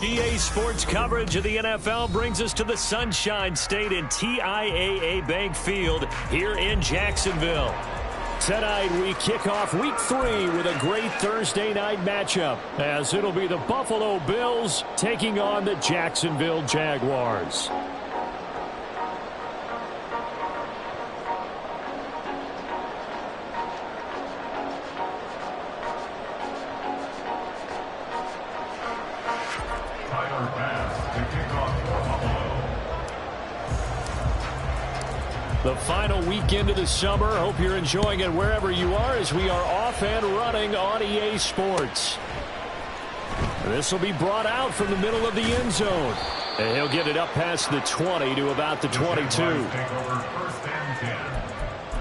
EA Sports coverage of the NFL brings us to the Sunshine State in TIAA Bank Field here in Jacksonville. Tonight we kick off Week 3 with a great Thursday night matchup, as it'll be the Buffalo Bills taking on the Jacksonville Jaguars. The final weekend of the summer. Hope you're enjoying it wherever you are, as we are off and running on EA Sports. This will be brought out from the middle of the end zone. And he'll get it up past the 20 to about the 22. Take over 1st and 10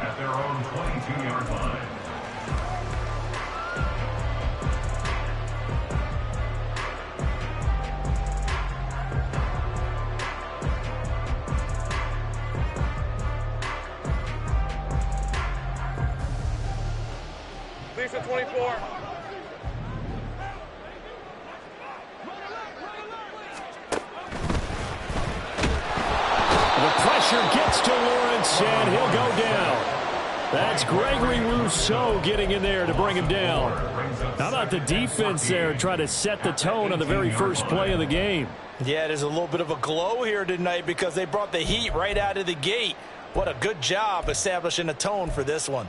at their own 22-yard line. Lisa 24. The pressure gets to Lawrence, and he'll go down. That's Gregory Rousseau getting in there to bring him down. How about the defense there trying to set the tone on the very first play of the game? Yeah, there's a little bit of a glow here tonight because they brought the heat right out of the gate. What a good job establishing a tone for this one.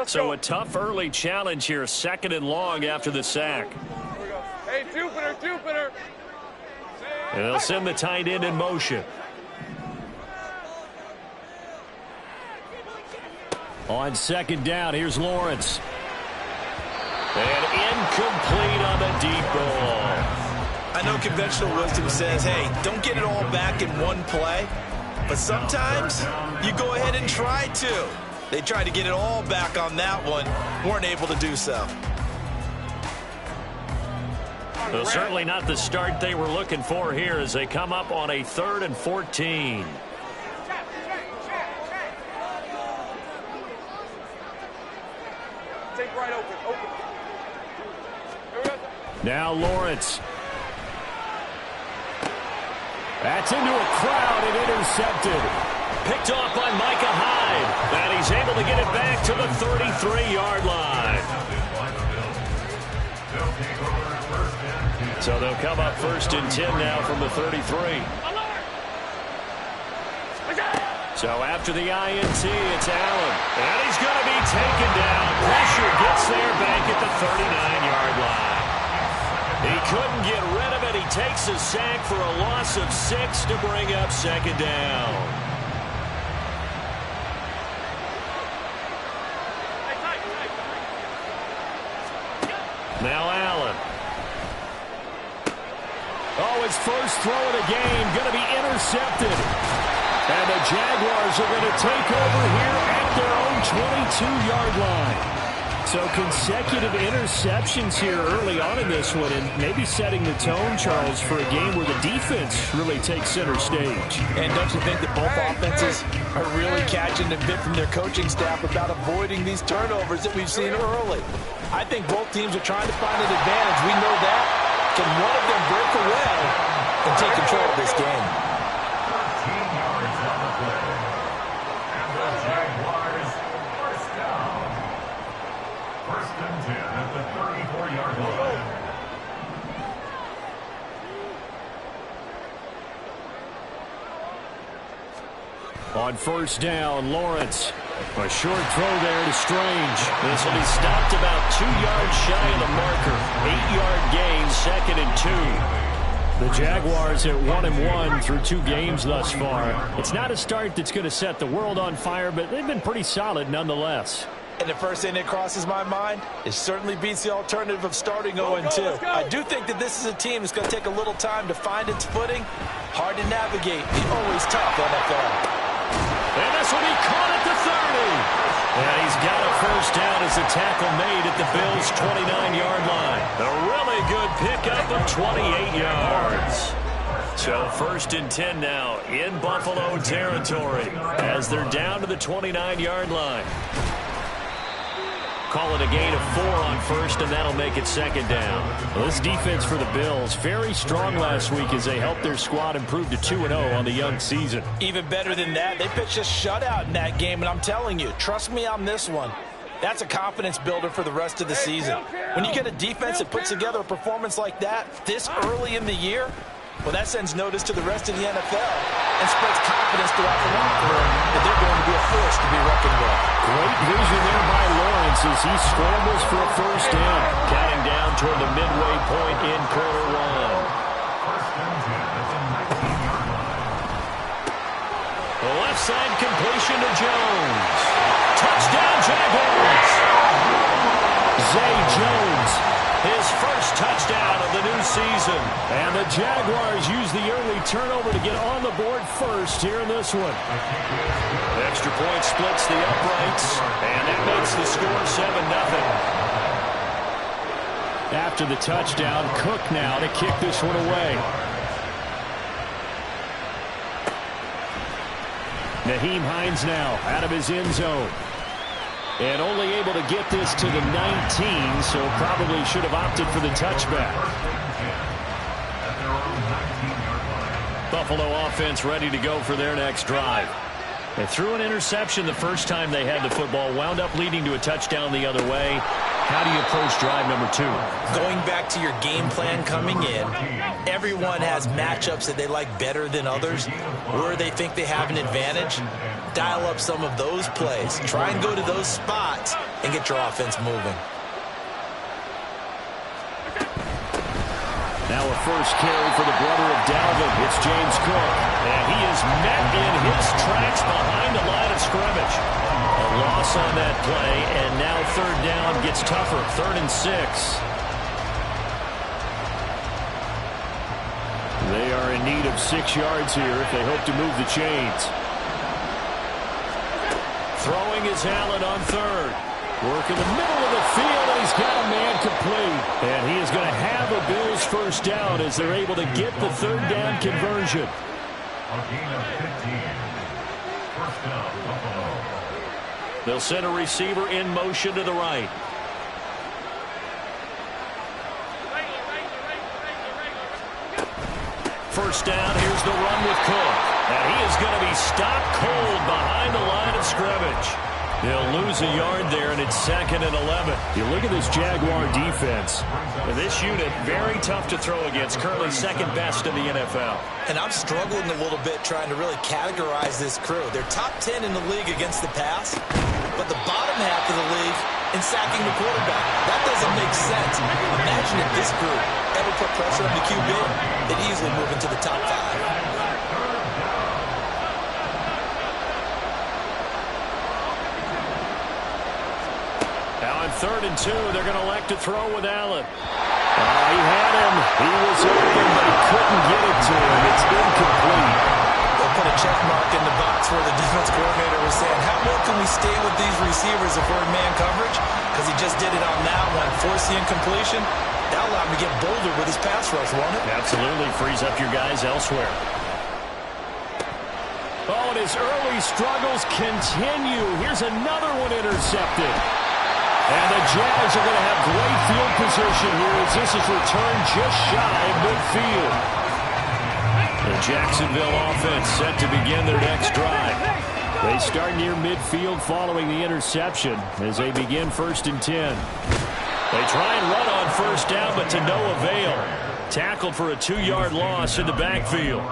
So a tough early challenge here, 2nd and long after the sack. Hey, Jupiter. And they'll send the tight end in motion. On 2nd down, here's Lawrence. And incomplete on the deep ball. I know conventional wisdom says, hey, don't get it all back in one play. But sometimes you go ahead and try to. They tried to get it all back on that one. Weren't able to do so. Well, certainly not the start they were looking for here as they come up on a 3rd and 14. Take right open. Now Lawrence. That's into a crowd and intercepted. Picked off by Micah Hyde. And he's able to get it back to the 33-yard line. So they'll come up 1st and 10 now from the 33. So after the INT, it's Allen. And he's going to be taken down. Pressure gets there back at the 39-yard line. He couldn't get rid of it. He takes a sack for a loss of 6 to bring up 2nd down. Now Allen. Oh, his first throw of the game going to be intercepted. And the Jaguars are going to take over here at their own 22-yard line. So consecutive interceptions here early on in this one, and maybe setting the tone, Charles, for a game where the defense really takes center stage. And don't you think that both offenses are really catching the bit from their coaching staff about avoiding these turnovers that we've seen early? I think both teams are trying to find an advantage. We know that. Can one of them break away and take control of this game? 13 yards on the play. And the Jaguars first down. 1st and 10 at the 34-yard line. On 1st down, Lawrence. A short throw there to Strange. This will be stopped about 2 yards shy of the marker. 8-yard gain, 2nd and 2. The Jaguars at 1-1 through 2 games thus far. It's not a start that's going to set the world on fire, but they've been pretty solid nonetheless. And the first thing that crosses my mind, it certainly beats the alternative of starting 0-2. I do think that this is a team that's going to take a little time to find its footing. Hard to navigate the always tough NFL. And this will be caught at the 30. And he's got a first down as the tackle made at the Bills' 29-yard line. A really good pickup of 28 yards. So 1st and 10 now in Buffalo territory as they're down to the 29-yard line. Call it a gain of 4 on 1st, and that'll make it 2nd down. Well, this defense for the Bills, very strong last week as they helped their squad improve to 2-0 on the young season. Even better than that, they pitched a shutout in that game, and I'm telling you, trust me on this one. That's a confidence builder for the rest of the season. When you get a defense that puts together a performance like that this early in the year, well, that sends notice to the rest of the NFL and spreads confidence throughout the locker room that they're going to be a force to be reckoned with. Great vision there by Lawrence as he scrambles for a 1st down. Counting down toward the midway point in quarter 1. 1st and 10 at the 19-yard line. The left side completion to Jones. Touchdown Jaguars. Zay Jones, his 1st touchdown of the new season. And the Jaguars use the early turnover to get on the board first here in this one. The extra point splits the uprights, and that makes the score 7-0. After the touchdown, Cook now to kick this one away. Nyheim Hines now out of his end zone. And only able to get this to the 19, so probably should have opted for the touchback. Buffalo offense ready to go for their next drive. They threw an interception the first time they had the football, wound up leading to a touchdown the other way. How do you approach drive number 2? Going back to your game plan coming in, everyone has matchups that they like better than others, where they think they have an advantage. Dial up some of those plays. Try and go to those spots and get your offense moving. Now a 1st carry for the brother of Dalvin. It's James Cook. And he is met in his tracks behind the line of scrimmage. A loss on that play, and now 3rd down gets tougher. 3rd and 6. They are in need of 6 yards here if they hope to move the chains. Throwing is Allen on 3rd. Work in the middle of the field, and he's got a man complete. And he is going to have a Bills 1st down as they're able to get the 3rd down conversion. A gain of 15. 1st down, Buffalo. They'll send a receiver in motion to the right. First down, here's the run with Cook. And he is going to be stopped cold behind the line of scrimmage. They'll lose a yard there, and it's 2nd and 11. You look at this Jaguar defense. This unit, very tough to throw against, currently 2nd best in the NFL. And I'm struggling a little bit trying to really categorize this crew. They're top 10 in the league against the pass, but the bottom half of the league in sacking the quarterback. That doesn't make sense. Imagine if this group ever put pressure on the QB, they'd easily move into the top 5. Now on 3rd and 2, they're going to elect to throw with Allen. He had him. He was open, but he couldn't get it to him. It's incomplete. They'll put a check mark in the box where the defense coordinator was saying, how well can we stay with these receivers if we're in man coverage? Because he just did it on that one. Force the incompletion. That allowed him to get bolder with his pass rush, won't it? Absolutely. Frees up your guys elsewhere. Oh, and his early struggles continue. Here's another one intercepted. And the Jags are going to have great field position here as this is returned just shy of midfield. The Jacksonville offense set to begin their next drive. They start near midfield following the interception as they begin 1st and 10. They try and run on 1st down, but to no avail. Tackled for a 2-yard loss in the backfield.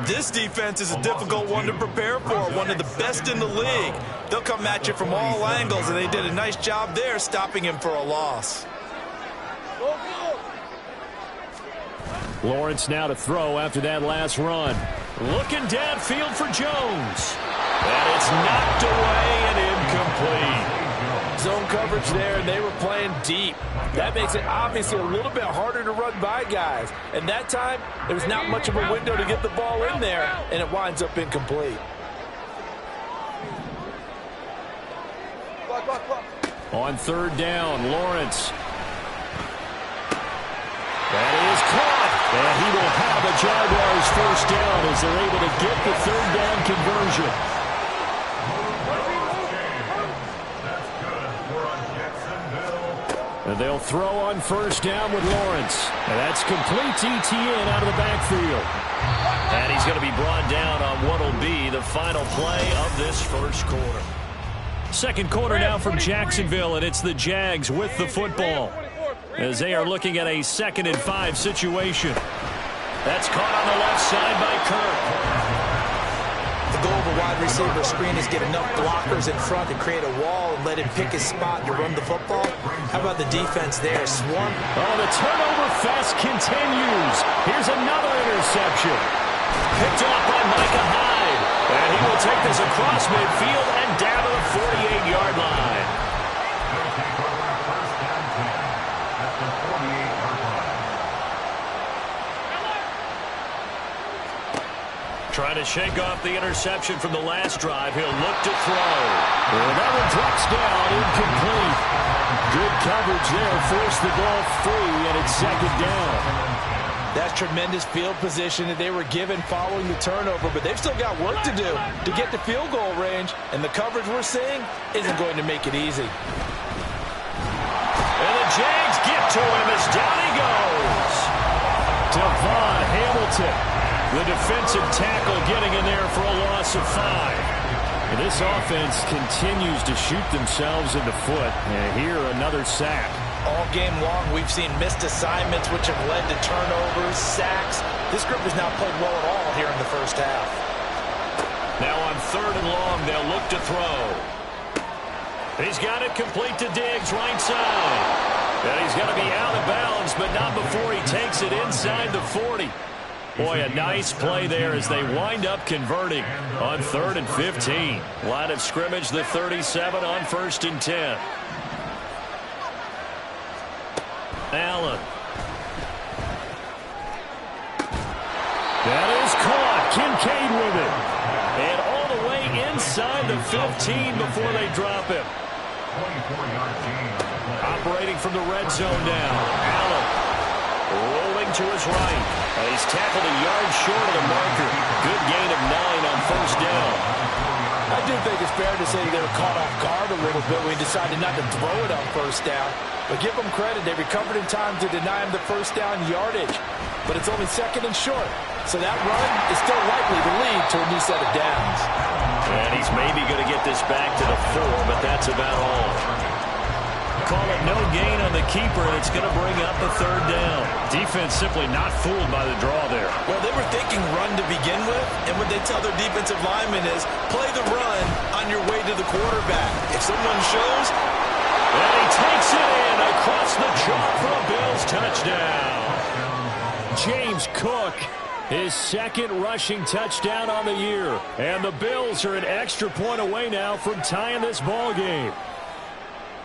This defense is a difficult one to prepare for, one of the best in the league. They'll come at you from all angles, and they did a nice job there stopping him for a loss. Lawrence now to throw after that last run. Looking downfield for Jones. And it's knocked away and incomplete. Zone coverage there, and they were playing deep. That makes it obviously a little bit harder to run by guys. And that time, there was not much of a window to get the ball in there, and it winds up incomplete. On 3rd down, Lawrence. That is caught, and he will have the Jaguars first down as they're able to get the third down conversion. And they'll throw on first down with Lawrence. And that's complete to Etienne out of the backfield. And he's going to be brought down on what will be the final play of this first quarter. Second quarter now from Jacksonville, and it's the Jags with the football as they are looking at a 2nd and 5 situation. That's caught on the left side by Kirk. The goal of a wide receiver screen is get enough blockers in front to create a wall and let him pick his spot to run the football. How about the defense there? Swarm. Oh, the turnover fest continues. Here's another interception. Picked off by Micah Hyde. And he will take this across midfield and down to the 48-yard line. Trying to shake off the interception from the last drive. He'll look to throw. And that one drops down, incomplete. Good coverage there. Forced the ball free, and it's 2nd down. That's tremendous field position that they were given following the turnover, but they've still got work to do to get to field goal range, and the coverage we're seeing isn't going to make it easy. And the Jags get to him as down he goes. Devon Hamilton, the defensive tackle, getting in there for a loss of 5. And this offense continues to shoot themselves in the foot. And here, another sack. All game long, we've seen missed assignments, which have led to turnovers, sacks. This group has not played well at all here in the first half. Now on 3rd and long, they'll look to throw. He's got it complete to Diggs, right side. And he's going to be out of bounds, but not before he takes it inside the 40. Boy, a nice play there as they wind up converting on 3rd and 15. Line of scrimmage, the 37 on 1st and 10. Allen. That is caught. Kincaid with it. And all the way inside the 15 before they drop him. Operating from the red zone now. Allen rolling to his right. And he's tackled a yard short of the marker. Good gain of 9 on first down. I do think it's fair to say they were caught off guard a little bit when he decided not to throw it on first down. But give them credit. They recovered in time to deny him the first down yardage. But it's only 2nd and short. So that run is still likely to lead to a new set of downs. And he's maybe going to get this back to the 4, but that's about all. Call it no gain on the keeper, and it's going to bring up a 3rd down. Defense simply not fooled by the draw there. Well, they were thinking run to begin with, and what they tell their defensive linemen is play the run on your way to the quarterback. If someone shows... And he takes it in across the chalk for a Bills touchdown. James Cook, his 2nd rushing touchdown on the year. And the Bills are an extra point away now from tying this ball game.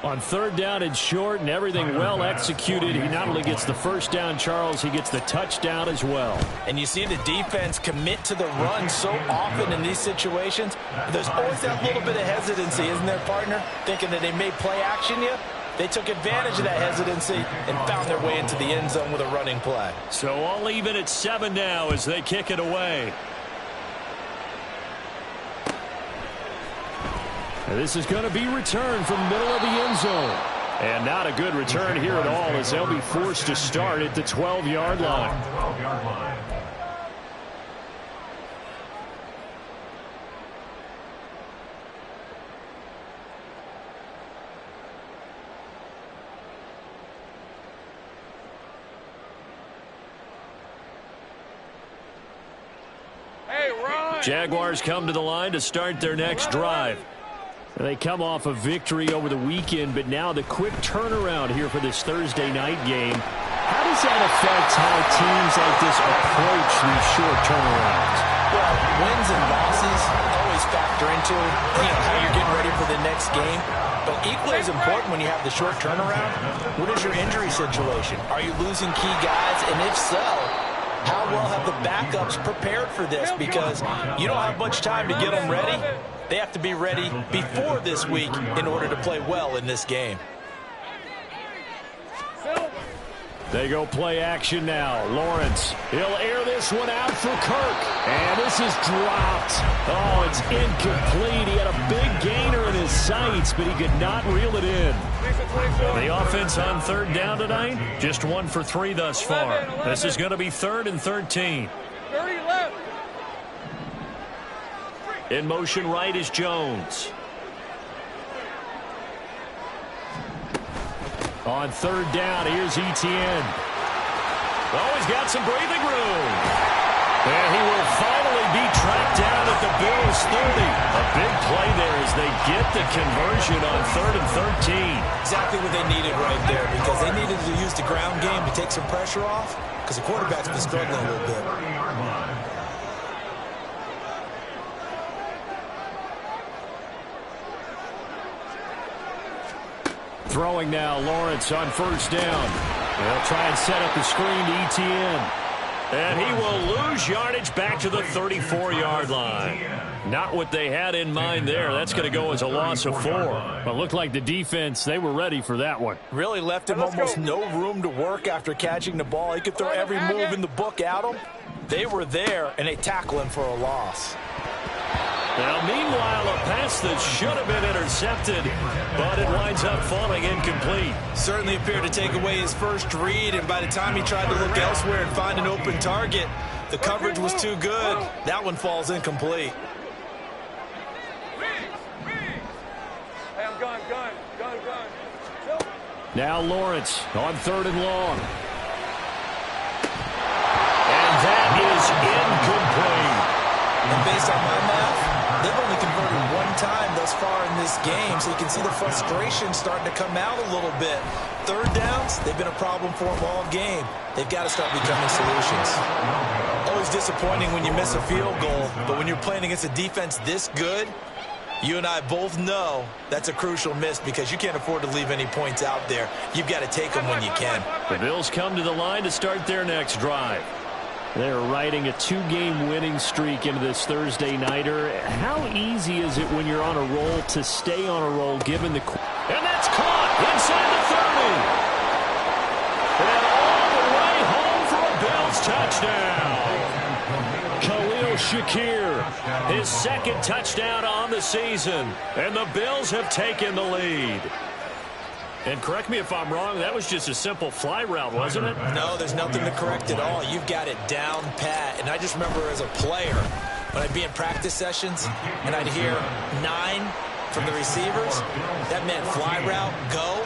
On 3rd down and short and everything well executed, he not only gets the first down, Charles, he gets the touchdown as well. And you see the defense commit to the run so often in these situations. There's always that little bit of hesitancy, isn't there, partner? Thinking that they may play action you. They took advantage of that hesitancy and found their way into the end zone with a running play. So all even at 7 now as they kick it away. This is going to be returned from the middle of the end zone. And not a good return here at all as they'll be forced to start at the 12-yard line. Hey, Ron! Jaguars come to the line to start their next drive. They come off a victory over the weekend, but now the quick turnaround here for this Thursday night game. How does that affect how teams like this approach these short turnarounds? Well, wins and losses always factor into how you're getting ready for the next game. But equally as important when you have the short turnaround, what is your injury situation? Are you losing key guys? And if so, how well have the backups prepared for this? Because you don't have much time to get them ready. They have to be ready before this week in order to play well in this game. They go play action now. Lawrence, he'll air this one out for Kirk. And this is dropped. Oh, it's incomplete. He had a big gainer in his sights, but he could not reel it in. The offense on third down tonight, just 1 for 3 thus far. This is going to be 3rd and 13. 30 left. In motion right is Jones. On third down, here's Etienne. Oh, he's got some breathing room. And he will finally be tracked down at the Bills' 30. A big play there as they get the conversion on 3rd and 13. Exactly what they needed right there, because they needed to use the ground game to take some pressure off, because the quarterback's been struggling a little bit. Throwing now, Lawrence on first down. They'll try and set up the screen to Etienne. And he will lose yardage back to the 34-yard line. Not what they had in mind there. That's going to go as a loss of 4. But looked like the defense, they were ready for that one. Really left him almost no room to work after catching the ball. He could throw every move in the book at him. They were there, and they tackle him for a loss. Now, meanwhile, a pass that should have been intercepted, but it winds up falling incomplete. Certainly appeared to take away his first read, and by the time he tried to look elsewhere and find an open target, the coverage was too good. That one falls incomplete. Hey, I'm gun. Now Lawrence on 3rd and long. And that is incomplete. And based on my math, they've only converted 1 time thus far in this game, so you can see the frustration starting to come out a little bit. 3rd downs, they've been a problem for them all game. They've got to start becoming solutions. Always disappointing when you miss a field goal, but when you're playing against a defense this good, you and I both know that's a crucial miss because you can't afford to leave any points out there. You've got to take them when you can. The Bills come to the line to start their next drive. They're riding a 2-game winning streak into this Thursday nighter. How easy is it when you're on a roll to stay on a roll given the... And that's caught inside the 30. And all the way home for a Bills touchdown. Khalil Shakir, his 2nd touchdown on the season. And the Bills have taken the lead. And correct me if I'm wrong, that was just a simple fly route, wasn't it? No, there's nothing to correct at all. You've got it down pat. And I just remember as a player, when I'd be in practice sessions and I'd hear 9 from the receivers, that meant fly route, go,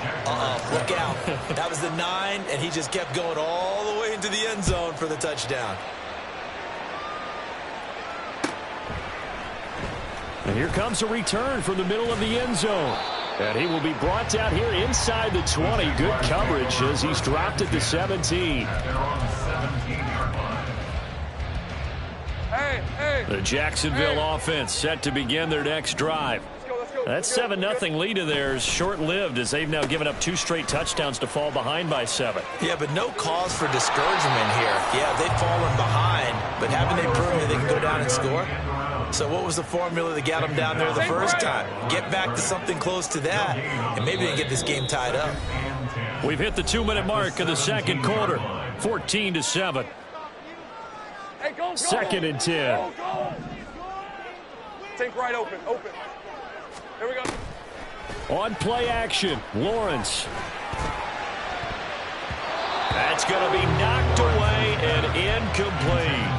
look out. That was the 9, and he just kept going all the way into the end zone for the touchdown. And here comes a return from the middle of the end zone. And he will be brought down here inside the 20. Good coverage as he's dropped at the 17. The Jacksonville offense set to begin their next drive. That 7-0 lead of theirs short-lived as they've now given up 2 straight touchdowns to fall behind by 7. Yeah, but no cause for discouragement here. Yeah, they've fallen behind, but haven't they proven that they can go down and score? So what was the formula that got them down there the first time? Get back to something close to that, and maybe they can get this game tied up. We've hit the 2-minute mark of the 2nd quarter. 14-7. Hey, go. 2nd and 10. Go. Take right open. Here we go. On play action, Lawrence. That's going to be knocked away and incomplete.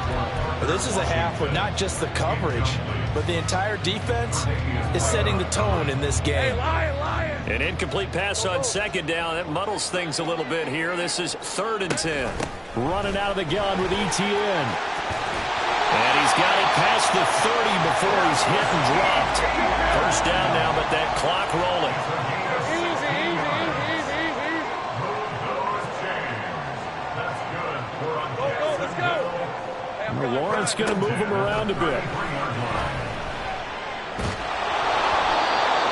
Well, this is a half where not just the coverage, but the entire defense is setting the tone in this game. Hey, Lion. An incomplete pass on 2nd down. That muddles things a little bit here. This is 3rd and 10. Running out of the gun with Etienne. And he's got it past the 30 before he's hit and dropped. First down now, but that clock rolling. Easy. Go, let's go. Hey, Lawrence going to move him around a bit.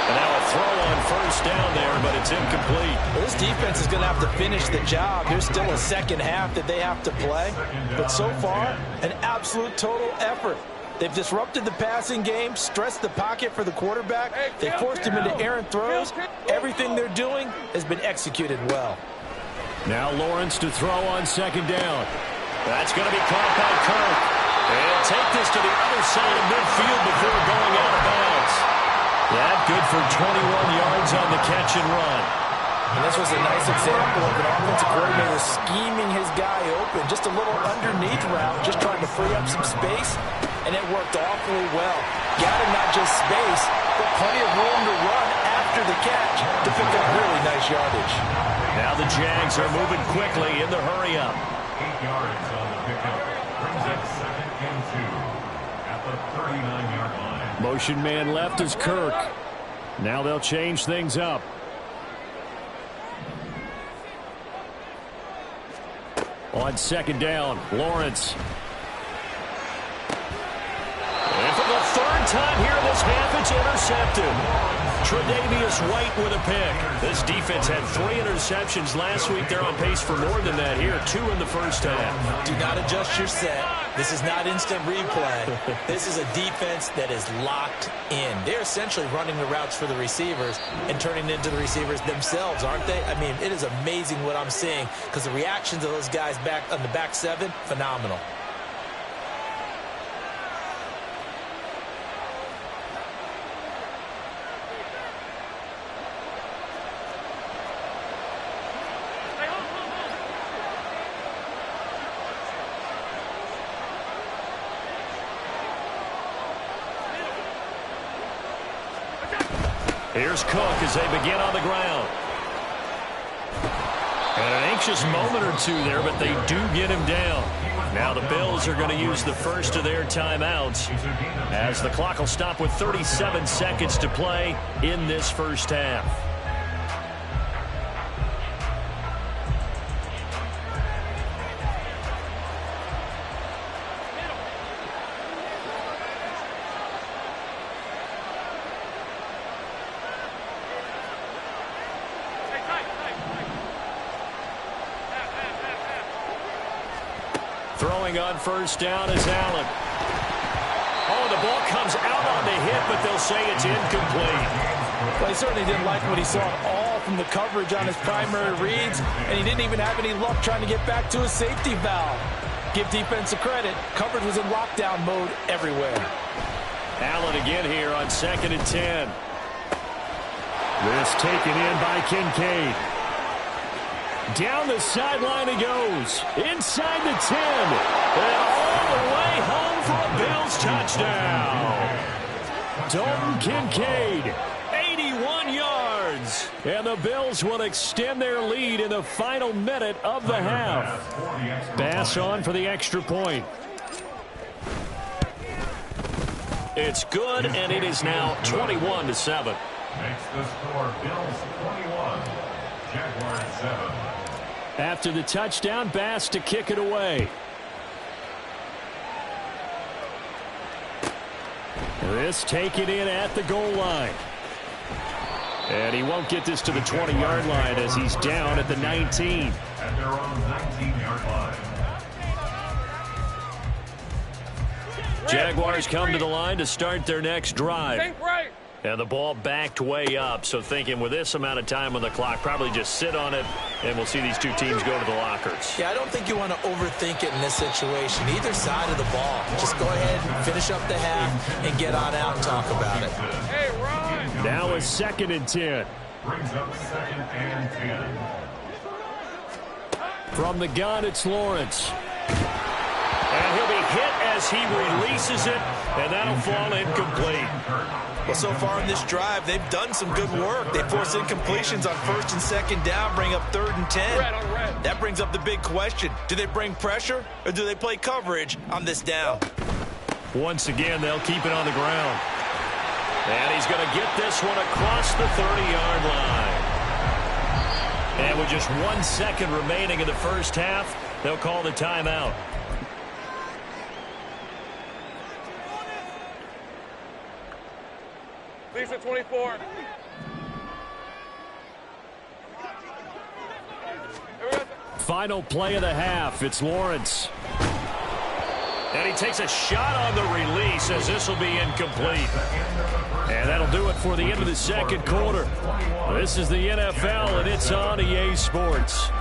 And now a throw on first down there, but it's incomplete. Well, this defense is going to have to finish the job. There's still a 2nd half that they have to play. But so far, an absolute total effort. They've disrupted the passing game, stressed the pocket for the quarterback. They forced him into errant throws. Everything they're doing has been executed well. Now Lawrence to throw on second down. That's going to be caught by Kirk. And take this to the other side of midfield before going out of bounds. That good for 21 yards on the catch and run. And this was a nice example of an offensive coordinator scheming his guy open. Just a little underneath route, just trying to free up some space, and it worked awfully well. Got him not just space, but plenty of room to run after the catch to pick up really nice yardage. Now the Jags are moving quickly in the hurry-up. 8 yards on the pickup. Brings up 2nd and 2 at the 39-yard line. Motion man left is Kirk. Now they'll change things up. On second down, Lawrence. And for the third time here in this half, it's intercepted. Tre'Davious White with a pick. This defense had 3 interceptions last week. They're on pace for more than that here. 2 in the first half. Do not adjust your set. This is not instant replay. This is a defense that is locked in. They're essentially running the routes for the receivers and turning into the receivers themselves, aren't they? I mean, it is amazing what I'm seeing because the reactions of those guys back on the back 7, phenomenal. Here's Cook as they begin on the ground. And an anxious moment or two there, but they do get him down. Now the Bills are going to use the first of their timeouts as the clock will stop with 37 seconds to play in this first half. Throwing on first down is Allen. Oh, the ball comes out on the hit, but they'll say it's incomplete. Well, he certainly didn't like what he saw at all from the coverage on his primary reads, and he didn't even have any luck trying to get back to his safety valve. Give defense a credit. Coverage was in lockdown mode everywhere. Allen again here on 2nd and 10. This taken in by Kincaid. Down the sideline he goes. Inside the 10. And all the way home for a Bills touchdown. Dalton Kincaid, 81 yards. And the Bills will extend their lead in the final minute of the half. Bass on for the extra point. It's good, and it is now 21-7. Makes the score Bills 21, Jaguars 7. After the touchdown, Bass to kick it away. This taken in at the goal line. And he won't get this to the 20-yard line as he's down at the 19. At their own 19-yard line. Jaguars come to the line to start their next drive. Think right. And the ball backed way up, so thinking with this amount of time on the clock, probably just sit on it, and we'll see these two teams go to the lockers. Yeah, I don't think you want to overthink it in this situation. Either side of the ball. Just go ahead and finish up the half and get on out and talk about it. Hey, Ron. Now a 2nd and 10. Brings up 2nd and 10. From the gun, it's Lawrence. And he'll be hit as he releases it, and that'll fall incomplete. Well, so far in this drive, they've done some good work. They force incompletions on 1st and 2nd down, bring up 3rd and 10. That brings up the big question. Do they bring pressure, or do they play coverage on this down? Once again, they'll keep it on the ground. And he's going to get this one across the 30-yard line. And with just 1 second remaining in the first half, they'll call the timeout. Lisa 24. Final play of the half. It's Lawrence. And he takes a shot on the release as this will be incomplete. And that'll do it for the end of the second quarter. This is the NFL, and it's on EA Sports.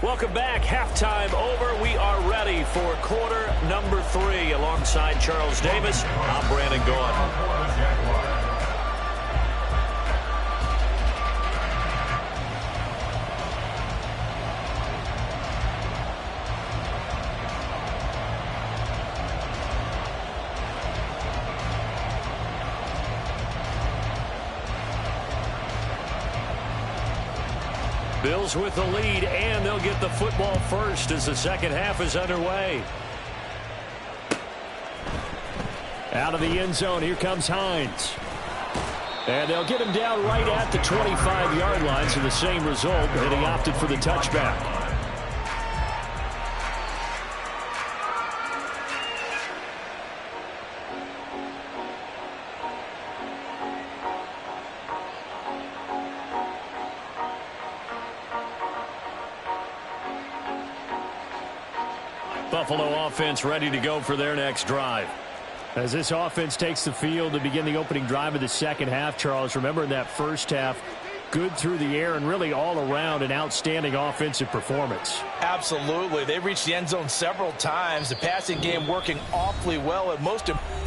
Welcome back. Halftime over. We are ready for quarter number 3. Alongside Charles Davis, I'm Brandon Gaughan. Bills with the lead, and they'll get the football first as the second half is underway. Out of the end zone, here comes Hines. And they'll get him down right at the 25-yard line, so the same result, and he opted for the touchback. Buffalo offense ready to go for their next drive. As this offense takes the field to begin the opening drive of the second half, Charles, remember in that first half, good through the air and really all around an outstanding offensive performance. Absolutely. They reached the end zone several times. The passing game working awfully well, and most importantly,